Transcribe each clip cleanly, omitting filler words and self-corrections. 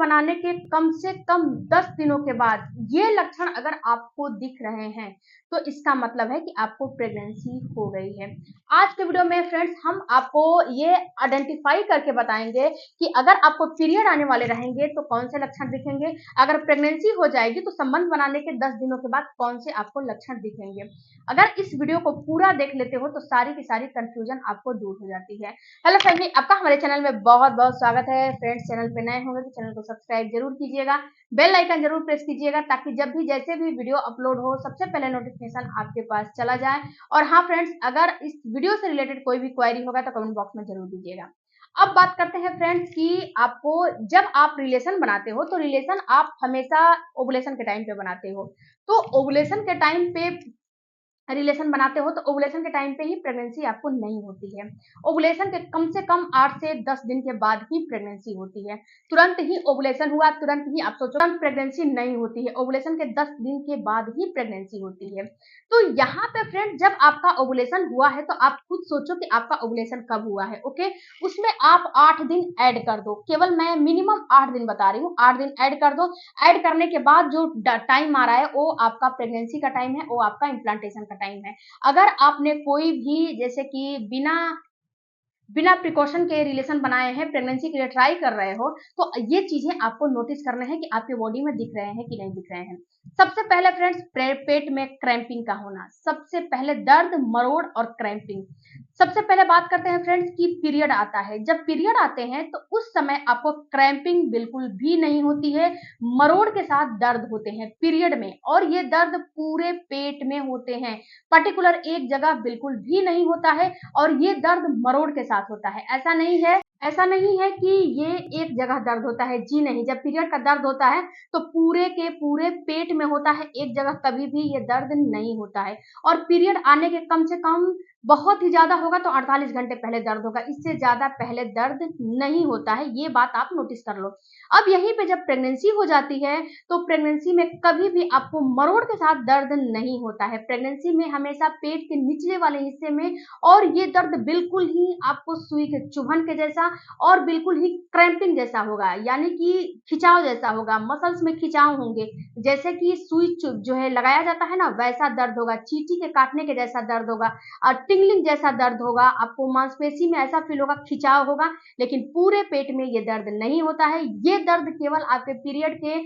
बनाने के कम से कम 10 दिनों के बाद ये लक्षण अगर आपको दिख रहे हैं तो इसका मतलब है कि आपको प्रेगनेंसी हो गई है। आज के वीडियो में फ्रेंड्स हम आपको ये आइडेंटिफाई करके बताएंगे कि अगर आपको पीरियड आने वाले रहेंगे तो कौन से लक्षण दिखेंगे, अगर प्रेगनेंसी हो जाएगी तो संबंध बनाने के 10 दिनों के बाद कौन से आपको लक्षण दिखेंगे। अगर इस वीडियो को पूरा देख लेते हो तो सारी की सारी कंफ्यूजन आपको दूर हो जाती है। हेलो फैमिली, आपका हमारे चैनल में बहुत बहुत स्वागत है। फ्रेंड्स, चैनल पे नए होंगे तो चैनल को सब्सक्राइब जरूर कीजिएगा, बेल आइकन जरूर प्रेस कीजिएगा ताकि जब भी जैसे भी वीडियो अपलोड हो सबसे पहले नोटिफिकेशन आपके पास चला जाए। और हाँ फ्रेंड्स, अगर इस वीडियो से रिलेटेड कोई भी क्वेरी होगा तो कमेंट बॉक्स में जरूर दीजिएगा। अब बात करते हैं फ्रेंड्स कि आपको जब आप रिलेशन बनाते हो तो रिलेशन आप हमेशा ओवुलेशन के टाइम पे बनाते हो। तो ओवुलेशन के टाइम पे रिलेशन बनाते हो तो ओवुलेशन के टाइम पे ही प्रेगनेंसी आपको नहीं होती है। ओवुलेशन के कम से कम 8 से 10 दिन के बाद ही प्रेगनेंसी होती है। तुरंत ही ओवुलेशन हुआ, तुरंत ही आप सोचो तुरंत प्रेगनेंसी नहीं होती है। ओवुलेशन के 10 दिन के बाद ही प्रेगनेंसी होती है। तो यहाँ पे फ्रेंड, जब आपका ओवुलेशन हुआ है तो आप खुद सोचो कि आपका ओवुलेशन कब हुआ है। ओके, उसमें आप 8 दिन ऐड कर दो। केवल मैं मिनिमम 8 दिन बता रही हूँ, 8 दिन ऐड कर दो। ऐड करने के बाद जो टाइम आ रहा है वो आपका प्रेगनेंसी का टाइम है, वो आपका इम्प्लांटेशन का टाइम है। अगर आपने कोई भी जैसे कि बिना प्रिकॉशन के रिलेशन बनाए हैं, प्रेगनेंसी के लिए ट्राई कर रहे हो, तो ये चीजें आपको नोटिस करना है कि आपके बॉडी में दिख रहे हैं कि नहीं दिख रहे हैं। सबसे पहले फ्रेंड्स, पेट में क्रैम्पिंग का होना, सबसे पहले दर्द, मरोड़ और क्रैम्पिंग। सबसे पहले बात करते हैं फ्रेंड्स कि पीरियड आता है। जब पीरियड आते हैं तो उस समय आपको क्रैम्पिंग बिल्कुल भी नहीं होती है, मरोड़ के साथ दर्द होते हैं पीरियड में, और ये दर्द पूरे पेट में होते हैं, पर्टिकुलर एक जगह बिल्कुल भी नहीं होता है। और ये दर्द मरोड़ के साथ होता है, ऐसा नहीं है कि ये एक जगह दर्द होता है। जी नहीं, जब पीरियड का दर्द होता है तो पूरे के पूरे पेट में होता है, एक जगह कभी भी ये दर्द नहीं होता है। और पीरियड आने के कम से कम, बहुत ही ज्यादा होगा तो 48 घंटे पहले दर्द होगा, इससे ज्यादा पहले दर्द नहीं होता है। ये बात आप नोटिस कर लो। अब यहीं पे जब प्रेगनेंसी हो जाती है तो प्रेगनेंसी में कभी भी आपको मरोड़ के साथ दर्द नहीं होता है। प्रेगनेंसी में हमेशा पेट के निचले वाले हिस्से में, और ये दर्द बिल्कुल ही आपको सुई के चुभन के जैसा और बिल्कुल ही क्रैम्पिंग जैसा होगा, यानी कि खिंचाव जैसा होगा, मसल्स में खिंचाव होंगे, जैसे कि सुई जो है लगाया जाता है ना, वैसा दर्द होगा, चींटी के काटने के जैसा दर्द होगा, और टिंगलिंग जैसा दर्द होगा, आपको मांसपेशी में ऐसा फील होगा, खिंचाव होगा। लेकिन पूरे पेट में ये दर्द नहीं होता है। ये दर्द केवल आपके पीरियड के,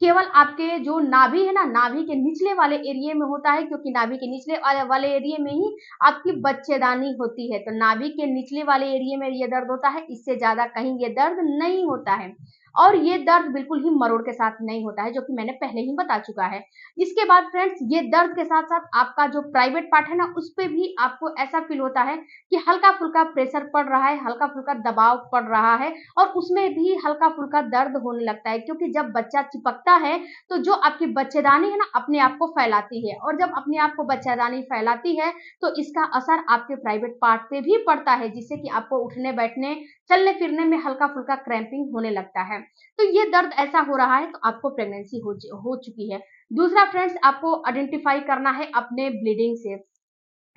केवल आपके जो नाभि है ना, नाभि के निचले वाले एरिया में होता है, क्योंकि नाभि के निचले वाले एरिया में ही आपकी बच्चेदानी होती है। तो नाभि के निचले वाले एरिया में ये दर्द होता है, इससे ज्यादा कहीं ये दर्द नहीं होता है। और ये दर्द बिल्कुल ही मरोड़ के साथ नहीं होता है, जो कि मैंने पहले ही बता चुका है। इसके बाद फ्रेंड्स, ये दर्द के साथ साथ आपका जो प्राइवेट पार्ट है ना, उस पे भी आपको ऐसा फील होता है कि हल्का फुल्का प्रेशर पड़ रहा है, हल्का फुल्का दबाव पड़ रहा है, और उसमें भी हल्का फुल्का दर्द होने लगता है। क्योंकि जब बच्चा चिपकता है तो जो आपकी बच्चेदानी है ना, अपने आप को फैलाती है, और जब अपने आप को बच्चेदानी फैलाती है तो इसका असर आपके प्राइवेट पार्ट पे भी पड़ता है, जिससे कि आपको उठने बैठने चलने फिरने में हल्का फुल्का क्रैम्पिंग होने लगता है। तो ये दर्द ऐसा हो रहा है तो आपको प्रेगनेंसी हो चुकी है। दूसरा फ्रेंड्स, आपको आइडेंटिफाई करना है अपने ब्लीडिंग से।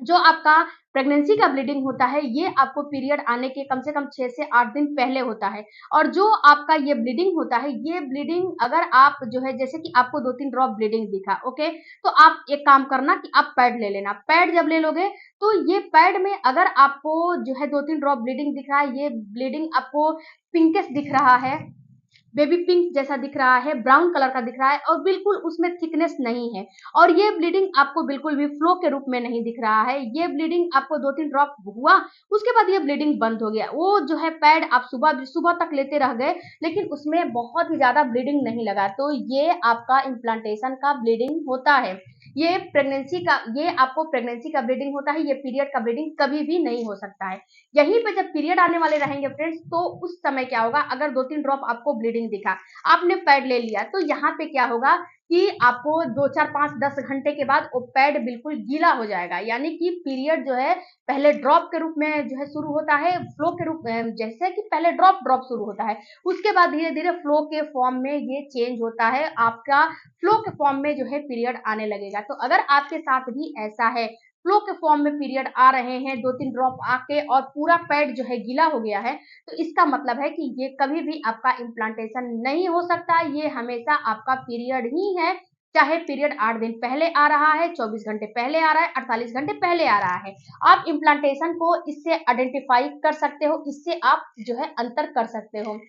जो आपका प्रेगनेंसी का ब्लीडिंग होता है, ये आपको पीरियड आने के कम से कम 6 से 8 दिन पहले होता है। और जो आपका ये ब्लीडिंग होता है, ये ब्लीडिंग अगर आप जो है, जैसे कि आपको 2-3 ड्रॉप ब्लीडिंग दिखा, ओके, तो आप एक काम करना कि आप पैड ले लेना। पैड जब ले लोगे तो ये पैड में अगर आपको जो है 2-3 ड्रॉप ब्लीडिंग दिख रहा है, ये ब्लीडिंग आपको पिंकिश दिख रहा है, बेबी पिंक जैसा दिख रहा है, ब्राउन कलर का दिख रहा है, और बिल्कुल उसमें थिकनेस नहीं है, और ये ब्लीडिंग आपको बिल्कुल भी फ्लो के रूप में नहीं दिख रहा है, ये ब्लीडिंग आपको 2-3 ड्रॉप हुआ, उसके बाद ये ब्लीडिंग बंद हो गया, वो जो है पैड आप सुबह सुबह तक लेते रह गए, लेकिन उसमें बहुत ही ज्यादा ब्लीडिंग नहीं लगा, तो ये आपका इम्प्लांटेशन का ब्लीडिंग होता है। ये आपको प्रेगनेंसी का ब्लीडिंग होता है, ये पीरियड का ब्लीडिंग कभी भी नहीं हो सकता है। यहीं पे जब पीरियड आने वाले रहेंगे फ्रेंड्स, तो उस समय क्या होगा, अगर 2-3 ड्रॉप आपको ब्लीडिंग दिखा, आपने पैड ले लिया, तो यहाँ पे क्या होगा कि आपको 2-4-5-10 घंटे के बाद वो पैड बिल्कुल गीला हो जाएगा, यानी कि पीरियड जो है पहले ड्रॉप के रूप में जो है शुरू होता है, फ्लो के रूप में, जैसे कि पहले ड्रॉप ड्रॉप शुरू होता है, उसके बाद धीरे धीरे फ्लो के फॉर्म में ये चेंज होता है, आपका फ्लो के फॉर्म में जो है पीरियड आने लगेगा। तो अगर आपके साथ भी ऐसा है फ्लो के फॉर्म में पीरियड आ रहे हैं, 2-3 ड्रॉप आके और पूरा पैड जो है गीला हो गया है, तो इसका मतलब है कि ये कभी भी आपका इम्प्लांटेशन नहीं हो सकता। ये हमेशा आपका पीरियड ही है, चाहे पीरियड 8 दिन पहले आ रहा है, 24 घंटे पहले आ रहा है, 48 घंटे पहले आ रहा है। आप इम्प्लांटेशन को इससे आइडेंटिफाई कर सकते हो, इससे आप जो है अंतर कर सकते हो।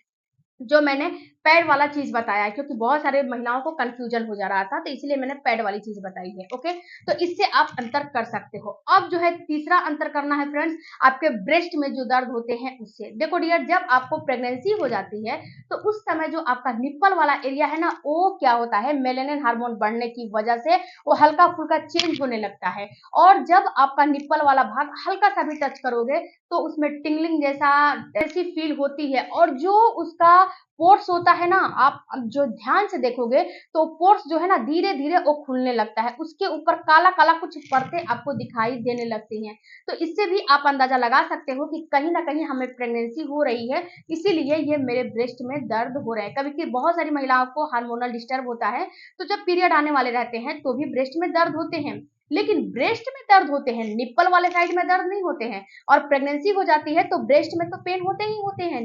जो मैंने पैड वाला चीज बताया है, क्योंकि बहुत सारे महिलाओं को कंफ्यूजन हो जा रहा था, तो इसलिए मैंने पैड वाली चीज बताई है। ओके, तो इससे आप अंतर कर सकते हो। अब जो है तीसरा अंतर करना है फ्रेंड्स, आपके ब्रेस्ट में जो दर्द होते हैं उससे। देखो डियर, जब आपको प्रेगनेंसी हो जाती है तो उस समय जो आपका निप्पल वाला एरिया है ना, वो क्या होता है, मेलेनिन हार्मोन बढ़ने की वजह से वो हल्का फुल्का चेंज होने लगता है। और जब आपका निप्पल वाला भाग हल्का सा भी टच करोगे तो उसमें टिंगलिंग जैसा ऐसी फील होती है। और जो उसका पोर्स होता है ना, आप जो ध्यान से देखोगे तो पोर्स जो है ना धीरे धीरे वो खुलने लगता है, उसके ऊपर काला काला कुछ परतें आपको दिखाई देने लगती हैं। तो इससे भी आप अंदाजा लगा सकते हो कि कहीं ना कहीं हमें प्रेगनेंसी हो रही है, इसीलिए ये मेरे ब्रेस्ट में दर्द हो रहे हैं। कभी कभी बहुत सारी महिलाओं को हार्मोनल डिस्टर्ब होता है, तो जब पीरियड आने वाले रहते हैं तो भी ब्रेस्ट में दर्द होते हैं, लेकिन ब्रेस्ट में दर्द होते हैं, निप्पल वाले साइड में दर्द नहीं होते हैं। और प्रेगनेंसी हो जाती है तो ब्रेस्ट में तो पेन होते ही होते हैं,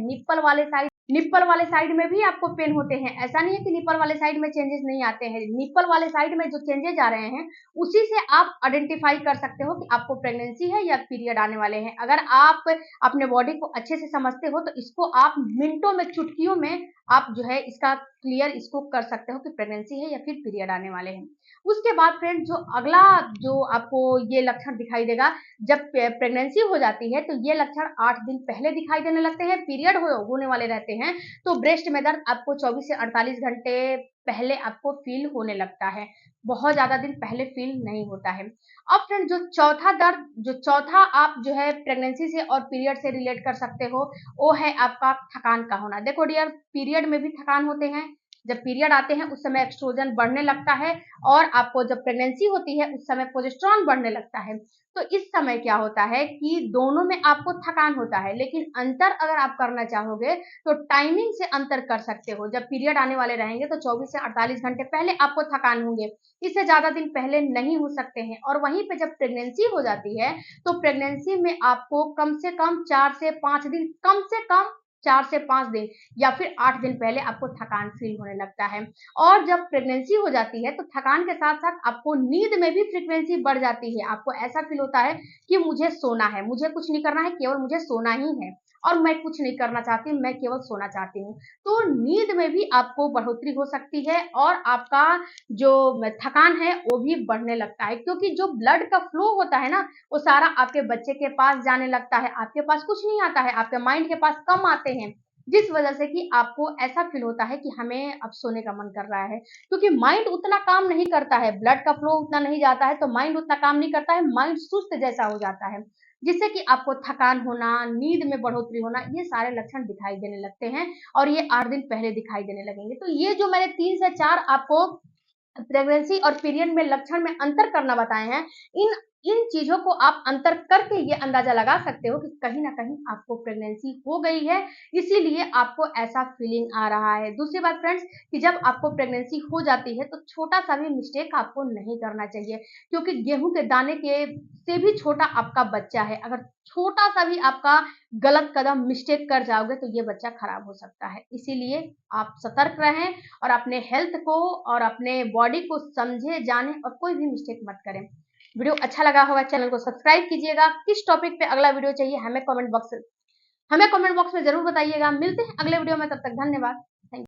निप्पल वाले साइड में भी आपको पेन होते हैं। ऐसा नहीं है कि निप्पल वाले साइड में चेंजेस नहीं आते हैं, निप्पल वाले साइड में जो चेंजेस आ रहे हैं उसी से आप आइडेंटिफाई कर सकते हो कि आपको प्रेगनेंसी है या पीरियड आने वाले हैं। अगर आप अपने बॉडी को अच्छे से समझते हो तो इसको आप मिनटों में, चुटकियों में आप जो है इसका क्लियर इसको कर सकते हो कि प्रेगनेंसी है या फिर पीरियड आने वाले हैं। उसके बाद फ्रेंड जो अगला जो आपको ये लक्षण दिखाई देगा, जब प्रेगनेंसी हो जाती है तो ये लक्षण 8 दिन पहले दिखाई देने लगते हैं, पीरियड होने वाले रहते हैं तो ब्रेस्ट में दर्द आपको 24 से 48 घंटे पहले आपको फील होने लगता है, बहुत ज्यादा दिन पहले फील नहीं होता है। अब फ्रेंड जो चौथा आप जो है प्रेगनेंसी से और पीरियड से रिलेट कर सकते हो, वो है आपका थकान का होना। देखो डियर, पीरियड में भी थकान होते हैं, जब पीरियड आते हैं उस समय एक्सट्रोजन बढ़ने लगता है, और आपको जब प्रेगनेंसी होती है उस समय प्रोजेस्टेरॉन बढ़ने लगता है। तो इस समय क्या होता है कि दोनों में आपको थकान होता है, लेकिन अंतर अगर आप करना चाहोगे तो टाइमिंग से अंतर कर सकते हो। जब पीरियड आने वाले रहेंगे तो 24 से 48 घंटे पहले आपको थकान होंगे, इससे ज्यादा दिन पहले नहीं हो सकते हैं। और वहीं पे जब प्रेगनेंसी हो जाती है तो प्रेगनेंसी में आपको कम से कम 4 से 5 दिन, कम से कम 4 से 5 दिन या फिर 8 दिन पहले आपको थकान फील होने लगता है। और जब प्रेगनेंसी हो जाती है तो थकान के साथ साथ आपको नींद में भी फ्रीक्वेंसी बढ़ जाती है, आपको ऐसा फील होता है कि मुझे सोना है, मुझे कुछ नहीं करना है, केवल मुझे सोना ही है, और मैं कुछ नहीं करना चाहती, मैं केवल सोना चाहती हूँ। तो नींद में भी आपको बढ़ोतरी हो सकती है और आपका जो थकान है वो भी बढ़ने लगता है, क्योंकि जो ब्लड का फ्लो होता है ना वो सारा आपके बच्चे के पास जाने लगता है, आपके पास कुछ नहीं आता है, आपके माइंड के पास कम आते हैं, जिस वजह से कि आपको ऐसा फील होता है कि हमें अब सोने का मन कर रहा है, क्योंकि माइंड उतना काम नहीं करता है, ब्लड का फ्लो उतना नहीं जाता है, तो माइंड उतना काम नहीं करता है, माइंड सुस्त जैसा हो जाता है, जिससे कि आपको थकान होना, नींद में बढ़ोतरी होना, ये सारे लक्षण दिखाई देने लगते हैं। और ये 8 दिन पहले दिखाई देने लगेंगे। तो ये जो मैंने 3 से 4 आपको प्रेगनेंसी और पीरियड में लक्षण में अंतर करना बताए हैं, इन इन चीजों को आप अंतर करके ये अंदाजा लगा सकते हो कि कहीं ना कहीं आपको प्रेगनेंसी हो गई है, इसीलिए आपको ऐसा फीलिंग आ रहा है। दूसरी बात फ्रेंड्स, कि जब आपको प्रेगनेंसी हो जाती है तो छोटा सा भी मिस्टेक आपको नहीं करना चाहिए, क्योंकि गेहूं के दाने के से भी छोटा आपका बच्चा है, अगर छोटा सा भी आपका गलत कदम मिस्टेक कर जाओगे तो ये बच्चा खराब हो सकता है। इसीलिए आप सतर्क रहें और अपने हेल्थ को और अपने बॉडी को समझे जाने और कोई भी मिस्टेक मत करें। वीडियो अच्छा लगा होगा, चैनल को सब्सक्राइब कीजिएगा। किस टॉपिक पे अगला वीडियो चाहिए हमें कमेंट बॉक्स में जरूर बताइएगा। मिलते हैं अगले वीडियो में, तब तक धन्यवाद।